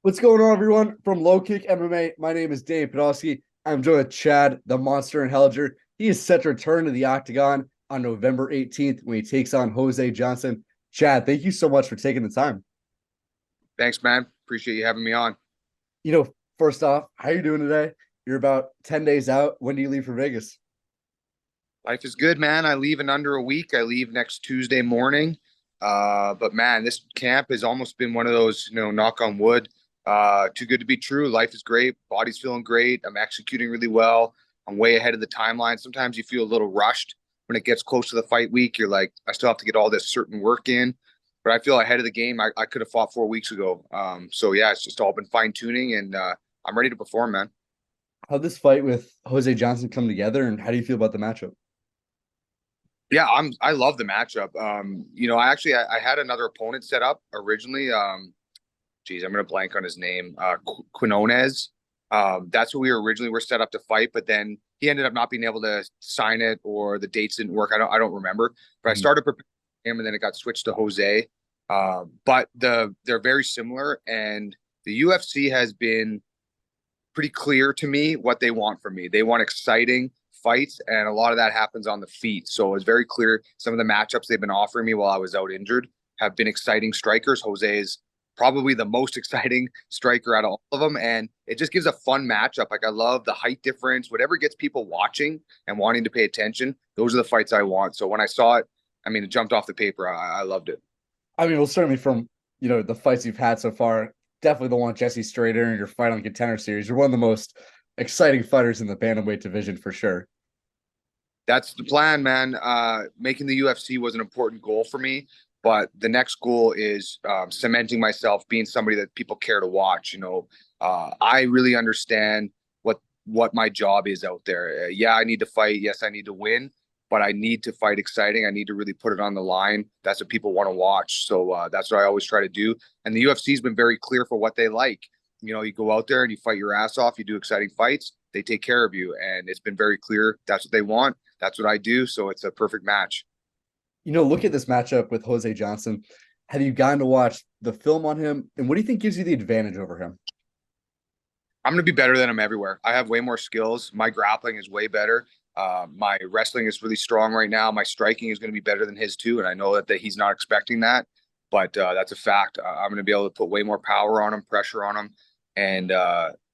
What's going on, everyone? From LowKick MMA, my name is Dave Podolsky. I'm joined with Chad, the Monster Anheliger. He is set to return to the Octagon on November 18th when he takes on Jose Johnson. Chad, thank you so much for taking the time. Thanks, man. Appreciate you having me on. First off, how are you doing today? You're about 10 days out. When do you leave for Vegas? Life is good, man. I leave in under a week. I leave next Tuesday morning. But man, this camp has almost been one of those, knock on wood. Too good to be true. Life is great. Body's feeling great. I'm executing really well. I'm way ahead of the timeline. Sometimes you feel a little rushed when it gets close to the fight week. You're like, I still have to get all this certain work in, but I feel ahead of the game. I could have fought 4 weeks ago. So yeah, it's just all been fine tuning, and I'm ready to perform, man. How'd this fight with Jose Johnson come together, and how do you feel about the matchup? Yeah, I love the matchup. I had another opponent set up originally. I'm gonna blank on his name. Quinones. That's what we originally were set up to fight, but then he ended up not being able to sign it, or the dates didn't work. I don't remember. But I Mhm. started preparing him, and then it got switched to Jose. But they're very similar, and the UFC has been pretty clear to me what they want from me. They want exciting fights, and a lot of that happens on the feet. So it's very clear some of the matchups they've been offering me while I was out injured have been exciting strikers. Jose is probably the most exciting striker out of all of them, and it just gives a fun matchup. Like, I love the height difference, whatever gets people watching and wanting to pay attention. Those are the fights I want. So when I saw it, I mean, it jumped off the paper. I loved it. I mean, well, certainly from the fights you've had so far, definitely the one with Jesse Strader and your fight on Contender Series. You're one of the most exciting fighters in the bantamweight division for sure. That's the plan, man. Making the UFC was an important goal for me, but the next goal is cementing myself, being somebody that people care to watch. I really understand what my job is out there. Yeah, I need to fight. Yes, I need to win, but I need to fight exciting. I need to really put it on the line. That's what people want to watch. So that's what I always try to do. And the UFC has been very clear for what they like. You go out there and you fight your ass off. You do exciting fights. They take care of you, and it's been very clear that's what they want. That's what I do. So it's a perfect match. Look at this matchup with Jose Johnson. Have you gotten to watch the film on him? And what do you think gives you the advantage over him? I'm going to be better than him everywhere. I have way more skills. My grappling is way better. My wrestling is really strong right now. My striking is going to be better than his too, and I know that he's not expecting that, but that's a fact. I'm going to be able to put way more power on him, pressure on him, and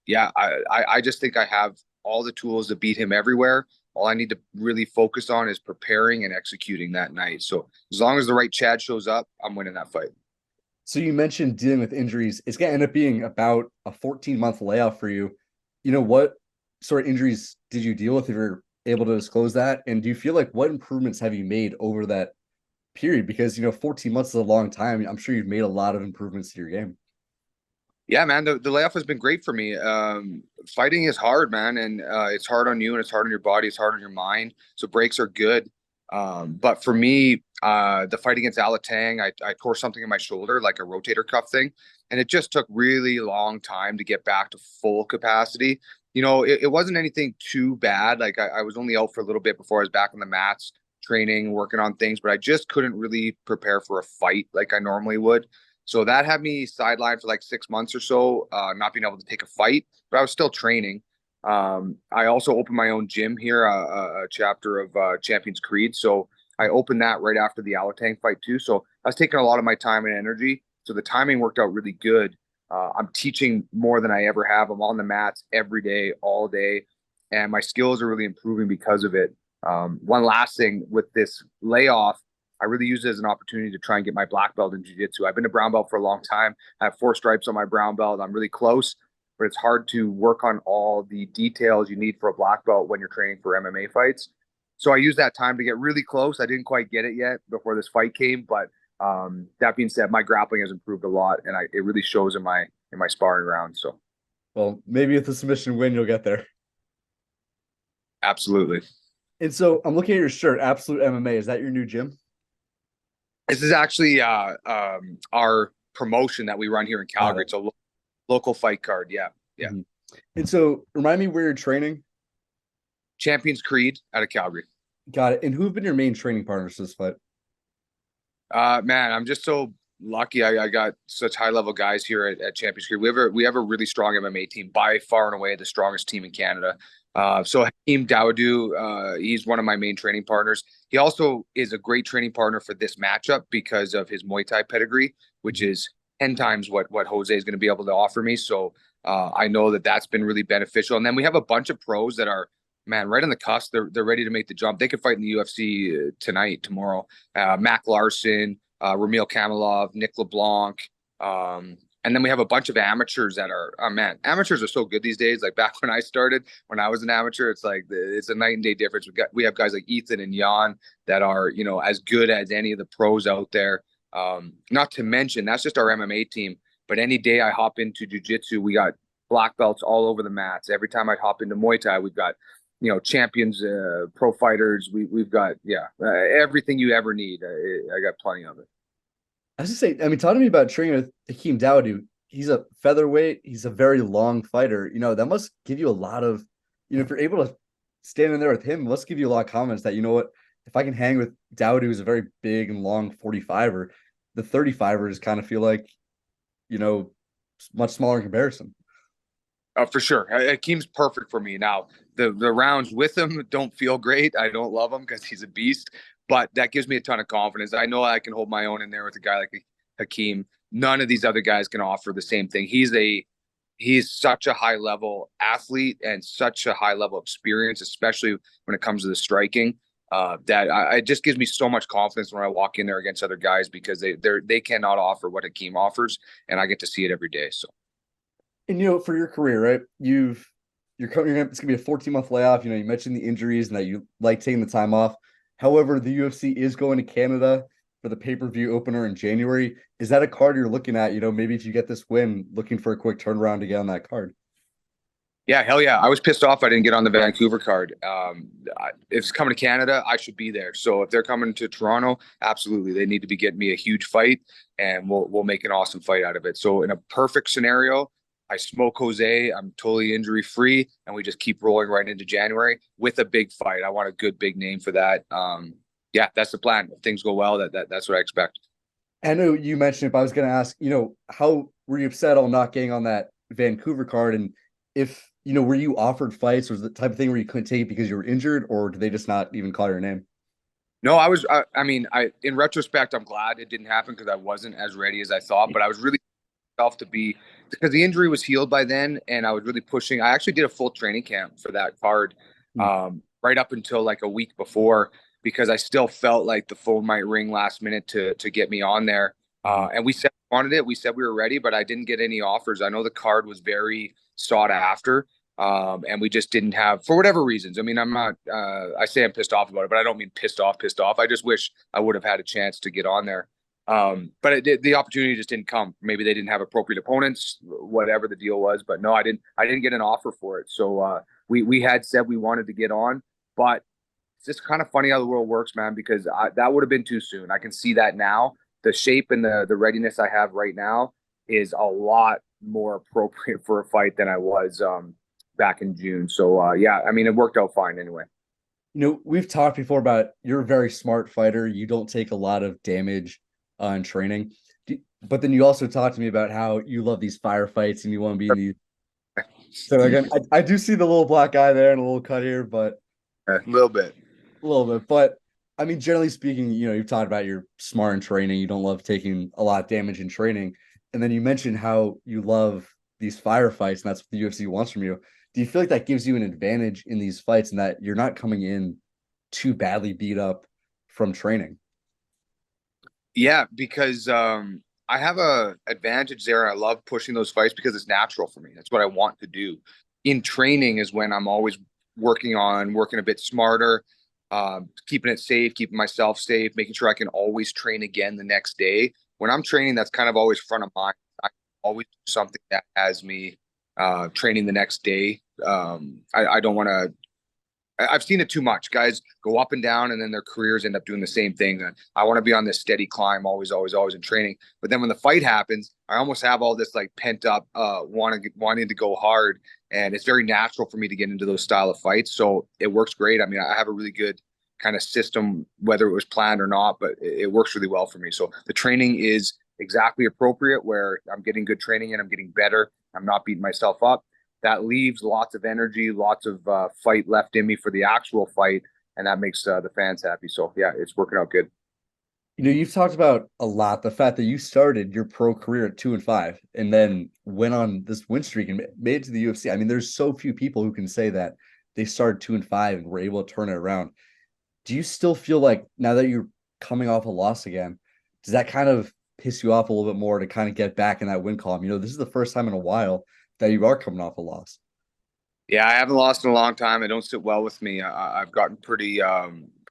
yeah, I just think I have all the tools to beat him everywhere. All I need to really focus on is preparing and executing that night. So as long as the right Chad shows up, I'm winning that fight. So you mentioned dealing with injuries. It's going to end up being about a 14-month layoff for you. What sort of injuries did you deal with if you're able to disclose that? And do you feel like what improvements have you made over that period? Because, 14 months is a long time. I'm sure you've made a lot of improvements to your game. Yeah, man, the layoff has been great for me. Fighting is hard, man, and it's hard on you, and it's hard on your body, it's hard on your mind. So breaks are good. But for me, the fight against Alatang, I tore something in my shoulder, like a rotator cuff thing, and it just took really long time to get back to full capacity. It wasn't anything too bad. Like, I was only out for a little bit before I was back on the mats, training, working on things, but I just couldn't really prepare for a fight like I normally would. So that had me sidelined for like 6 months or so, not being able to take a fight, but I was still training. I also opened my own gym here, a chapter of Champions Creed. So I opened that right after the Alatang fight too. So I was taking a lot of my time and energy. So the timing worked out really good. I'm teaching more than I ever have. I'm on the mats every day, all day, and my skills are really improving because of it. One last thing with this layoff, I really use it as an opportunity to try and get my black belt in jiu-jitsu. I've been a brown belt for a long time. I have 4 stripes on my brown belt. I'm really close, but it's hard to work on all the details you need for a black belt when you're training for MMA fights. So I used that time to get really close. I didn't quite get it yet before this fight came, but that being said, my grappling has improved a lot, and it really shows in my sparring rounds. So Well, maybe with the submission win, you'll get there. absolutely, And so I'm looking at your shirt, Absolute MMA. Is that your new gym? this is actually our promotion that we run here in Got Calgary. it. It's a local fight card. Yeah, yeah. Mhm. And so remind me where you're training. Champions Creed out of Calgary. Got it. And who have been your main training partners this fight? Man, I'm just so lucky. I got such high level guys here at Champions Creek. We have a really strong MMA team, by far and away the strongest team in Canada. So Hakeem Dow, he's one of my main training partners. He also is a great training partner for this matchup because of his Muay Thai pedigree, which is 10 times what Jose is going to be able to offer me. So I know that that's been really beneficial. And then we have a bunch of pros that are, man, right on the cusp. They're ready to make the jump. They could fight in the UFC tonight, tomorrow. Mac Larson, Ramil Kamalov, Nick LeBlanc. And then we have a bunch of amateurs that are, oh man, amateurs are so good these days. Like back when I started, when I was an amateur, it's like it's a night and day difference. We have guys like Ethan and Jan that are, as good as any of the pros out there. Not to mention, that's just our MMA team. But any day I hop into jiu-jitsu, we got black belts all over the mats. Every time I hop into Muay Thai, we've got champions, pro fighters. We've got everything you ever need. I got plenty of it. I was just say, I mean, talk to me about training with Hakeem Dow. He's a featherweight. He's a very long fighter. That must give you a lot of, if you're able to stand in there with him, it must give you a lot of confidence that, what, if I can hang with Dowd, who's a very big and long 45er, the 35ers kind of feel like, much smaller in comparison. For sure. Hakeem's perfect for me. Now, the rounds with him don't feel great. I don't love him because he's a beast, but that gives me a ton of confidence. I know I can hold my own in there with a guy like Hakeem. None of these other guys can offer the same thing. He's such a high level athlete and such a high level experience, especially when it comes to the striking. It just gives me so much confidence when I walk in there against other guys because they cannot offer what Hakeem offers, and I get to see it every day. So. And for your career, right? It's gonna be a 14-month layoff. You mentioned the injuries and that you like taking the time off. However, the UFC is going to Canada for the pay-per-view opener in January. Is that a card you're looking at? Maybe if you get this win, looking for a quick turnaround to get on that card. Yeah, hell yeah. I was pissed off I didn't get on the Vancouver card. If it's coming to Canada, I should be there. So if they're coming to Toronto, absolutely. They need to be getting me a huge fight, and we'll make an awesome fight out of it. So in a perfect scenario, I smoke Jose. I'm totally injury free, and we just keep rolling right into January with a big fight. I want a good big name for that. Yeah, that's the plan. If things go well, that's what I expect. I know you mentioned it, but I was going to ask, how were you upset on not getting on that Vancouver card? And if, were you offered fights, or was the type of thing where you couldn't take it because you were injured, or did they just not even call your name? No, I mean, in retrospect, I'm glad it didn't happen because I wasn't as ready as I thought, but I was really to be, because the injury was healed by then, and I was really pushing. I actually did a full training camp for that card, right up until like a week before, because I still felt like the phone might ring last minute to get me on there. And we said we wanted it. We said we were ready, but I didn't get any offers. I know the card was very sought after. And we just didn't have, for whatever reasons. I mean, I'm not, I say I'm pissed off about it, but I don't mean pissed off. I just wish I would have had a chance to get on there. But the opportunity just didn't come. Maybe they didn't have appropriate opponents, whatever the deal was. But no, I didn't get an offer for it. So we had said we wanted to get on, but it's just kind of funny how the world works, man. Because that would have been too soon. I can see that now. The shape and the readiness I have right now is a lot more appropriate for a fight than I was back in June. So yeah, I mean, it worked out fine anyway. We've talked before about you're a very smart fighter. You don't take a lot of damage in training. But then you also talked to me about how you love these firefights and you want to be in these. So again, I do see the little black eye there and a little cut here, but a little bit. But I mean, generally speaking, you've talked about you're smart in training. You don't love taking a lot of damage in training. And then you mentioned how you love these firefights, and that's what the UFC wants from you. Do you feel like that gives you an advantage in these fights and that you're not coming in too badly beat up from training? Yeah, because I have a advantage there. I love pushing those fights because it's natural for me. That's what I want to do. In training is when I'm always working a bit smarter, keeping it safe, keeping myself safe, making sure I can always train again the next day. When I'm training, that's kind of always front of mind. I always do something that has me training the next day. I don't want to. I've seen it too much. Guys go up and down, and then their careers end up doing the same thing. And I want to be on this steady climb, always, always, always in training. But then when the fight happens, I almost have all this like pent up wanting to go hard, and it's very natural for me to get into those style of fights. So it works great. I mean, I have a really good kind of system, whether it was planned or not, but it works really well for me. So the training is exactly appropriate, where I'm getting good training and I'm getting better. I'm not beating myself up. That leaves lots of energy, lots of fight left in me for the actual fight, and that makes the fans happy. So yeah, it's working out good. You've talked about a lot the fact that you started your pro career at 2-5 and then went on this win streak and made it to the UFC. I mean, there's so few people who can say that they started 2-5 and were able to turn it around. Do you still feel like now that you're coming off a loss again, does that kind of piss you off a little bit more to kind of get back in that win column? This is the first time in a while that you are coming off a loss. Yeah, I haven't lost in a long time. It don't sit well with me. I've gotten pretty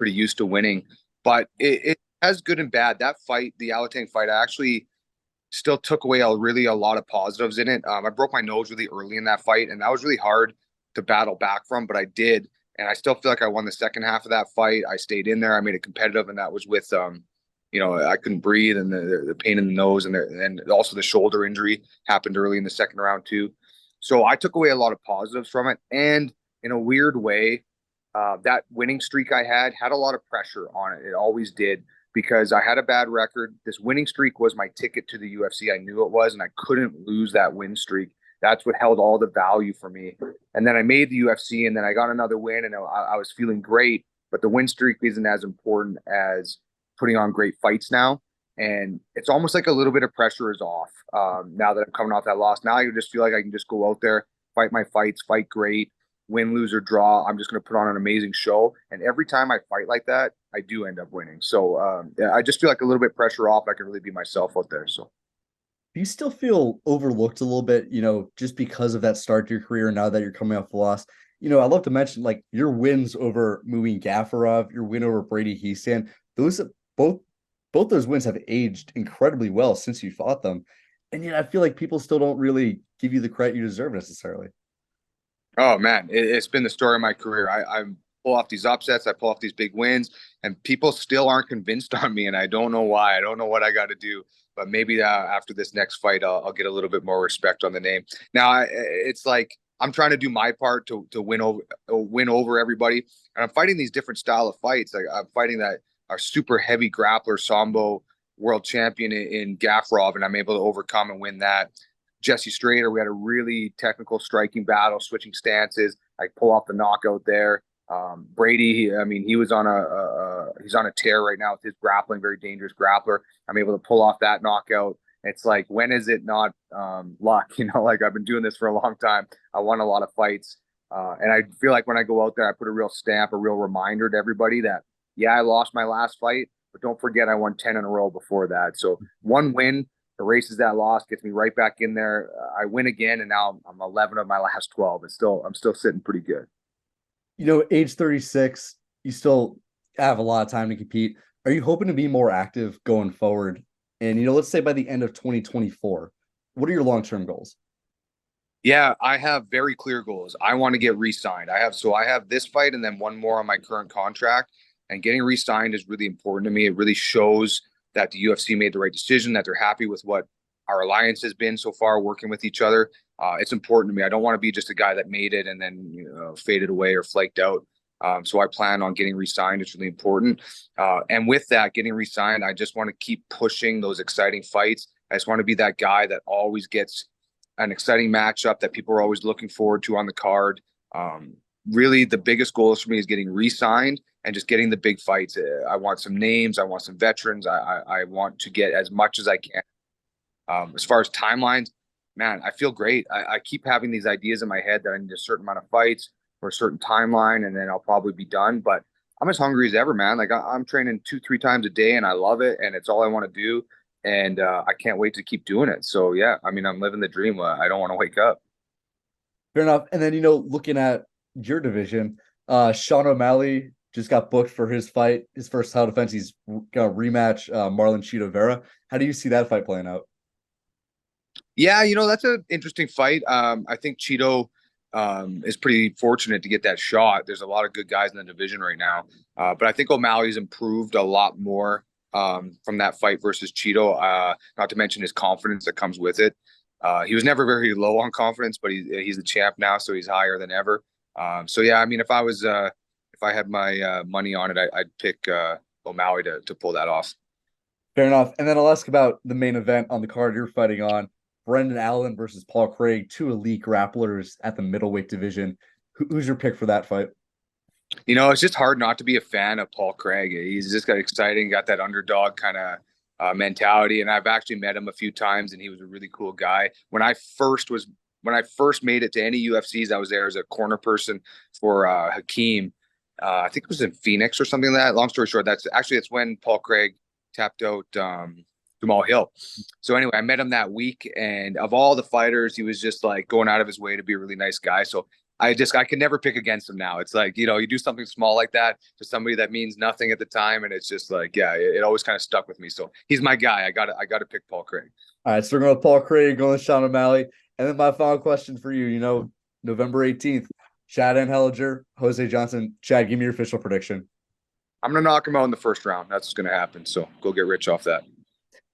used to winning, but it has good and bad. That fight, the Alatang fight, I actually still took away a lot of positives in it. I broke my nose really early in that fight, and that was really hard to battle back from, but I did, and I still feel like I won the second half of that fight. I stayed in there. I made it competitive, and that was with I couldn't breathe, and the pain in the nose, and also the shoulder injury happened early in the second round too. So I took away a lot of positives from it, and in a weird way, that winning streak I had a lot of pressure on it. It always did, because I had a bad record. This winning streak was my ticket to the UFC. I knew it was, and I couldn't lose that win streak. That's what held all the value for me. And then I made the UFC, and then I got another win, and I was feeling great. But the win streak isn't as important as putting on great fights now. And it's almost like a little bit of pressure is off now that I'm coming off that loss. Now I just feel like I can just go out there, fight my fights, fight great, win, lose, or draw. I'm just going to put on an amazing show. And every time I fight like that, I do end up winning. So yeah, I just feel like a little bit pressure off. I can really be myself out there. So Do you still feel overlooked a little bit, just because of that start to your career now that you're coming off the loss? I'd love to mention like your wins over Muin Gafarov, your win over Brady Heastand. Those both both those wins have aged incredibly well since you fought them. And yet I feel like people still don't really give you the credit you deserve necessarily. oh man, it's been the story of my career. I pull off these upsets, I pull off these big wins, and people still aren't convinced on me, and I don't know why. I don't know what I got to do, but maybe after this next fight, I'll get a little bit more respect on the name. Now, it's like I'm trying to do my part to win over everybody, and I'm fighting these different style of fights. Like I'm fighting that our super heavy grappler Sambo world champion in Gafarov, and I'm able to overcome and win that. Jesse Strader, we had a really technical striking battle, switching stances. I pull off the knockout there. Brady, he was on he's on a tear right now with his grappling, very dangerous grappler. I'm able to pull off that knockout. It's like, when is it not luck? Like I've been doing this for a long time. I won a lot of fights. And I feel like when I go out there, I put a real stamp, a real reminder to everybody that, yeah, I lost my last fight, but don't forget I won 10 in a row before that. So one win erases that loss, gets me right back in there. I win again, and now I'm 11 of my last 12. I'm still sitting pretty good. Age 36, you still have a lot of time to compete. Are you hoping to be more active going forward? And, let's say by the end of 2024, what are your long-term goals? Yeah, I have very clear goals. I want to get re-signed. I have this fight and then one more on my current contract. And getting re-signed is really important to me. It really shows that the UFC made the right decision, that they're happy with what our alliance has been so far, working with each other. It's important to me. I don't want to be just a guy that made it and then faded away or flaked out. So I plan on getting re-signed. It's really important. And with that, getting re-signed, I just want to keep pushing those exciting fights. I just want to be that guy that always gets an exciting matchup that people are always looking forward to on the card. Really, the biggest goals for me is getting re-signed and just getting the big fights. I want some names. I want some veterans. I want to get as much as I can. As far as timelines, man, I feel great. I keep having these ideas in my head that I need a certain amount of fights for a certain timeline, and then I'll probably be done. But I'm as hungry as ever, man. Like I'm training 2-3 times a day, and I love it, and it's all I want to do. And I can't wait to keep doing it. So yeah, I'm living the dream. I don't want to wake up. Fair enough. And then, looking at your division, Sean O'Malley just got booked for his fight, his first title defense. He's gonna rematch Marlon Chito Vera. How do you see that fight playing out? Yeah, that's an interesting fight. I think Cheeto is pretty fortunate to get that shot. There's a lot of good guys in the division right now. But I think O'Malley's improved a lot more from that fight versus Cheeto, not to mention his confidence that comes with it. He was never very low on confidence, but he's the champ now, so he's higher than ever. So yeah, if I had my money on it, I'd pick O'Malley to pull that off. Fair enough. And then I'll ask about the main event on the card you're fighting on. Brendan Allen versus Paul Craig, two elite grapplers at the middleweight division. Who's your pick for that fight? It's just hard not to be a fan of Paul Craig. He's just got exciting, got that underdog kind of mentality. And I've actually met him a few times, and he was a really cool guy. When I first made it to any UFCs, I was there as a corner person for Hakeem. I think it was in Phoenix or something like that. Long story short, it's when Paul Craig tapped out Jamal Hill. So anyway, I met him that week, and of all the fighters, he was just like going out of his way to be a really nice guy. So I can never pick against him now. It's like, you do something small like that to somebody that means nothing at the time, and it's just like, yeah, it always kind of stuck with me. So he's my guy. I gotta pick Paul Craig. All right, so we're going with Paul Craig, going with Sean O'Malley. And then my final question for you, November 18th, Chad Anheliger, Jose Johnson. Chad, give me your official prediction. I'm gonna knock him out in the first round. That's what's gonna happen. So go get rich off that.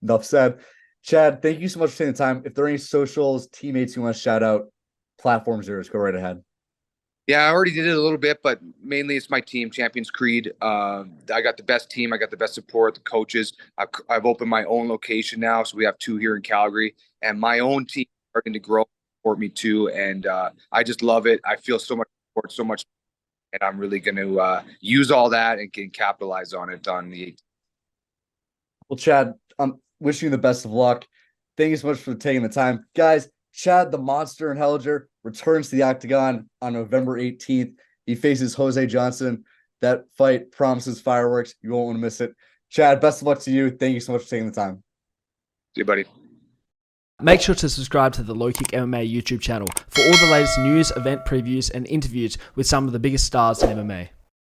Enough said. Chad, thank you so much for taking the time. If there are any socials, teammates you want to shout out, platforms yours, go right ahead. Yeah, I already did it a little bit, but mainly it's my team, Champions Creed. I got the best team. I got the best support, the coaches. I've opened my own location now, so we have two here in Calgary, and my own team is starting to grow, support me too, and I just love it. I feel so much support, so much, and I'm really going to use all that and can capitalize on it on the 18th. Well, Chad, I'm wishing you the best of luck. Thank you so much for taking the time. Guys, Chad the Monster Anheliger returns to the Octagon on November 18th. He faces Jose Johnson. That fight promises fireworks. You won't want to miss it. Chad, best of luck to you. Thank you so much for taking the time. See you, buddy. Make sure to subscribe to the LowKick MMA YouTube channel for all the latest news, event previews, and interviews with some of the biggest stars in MMA.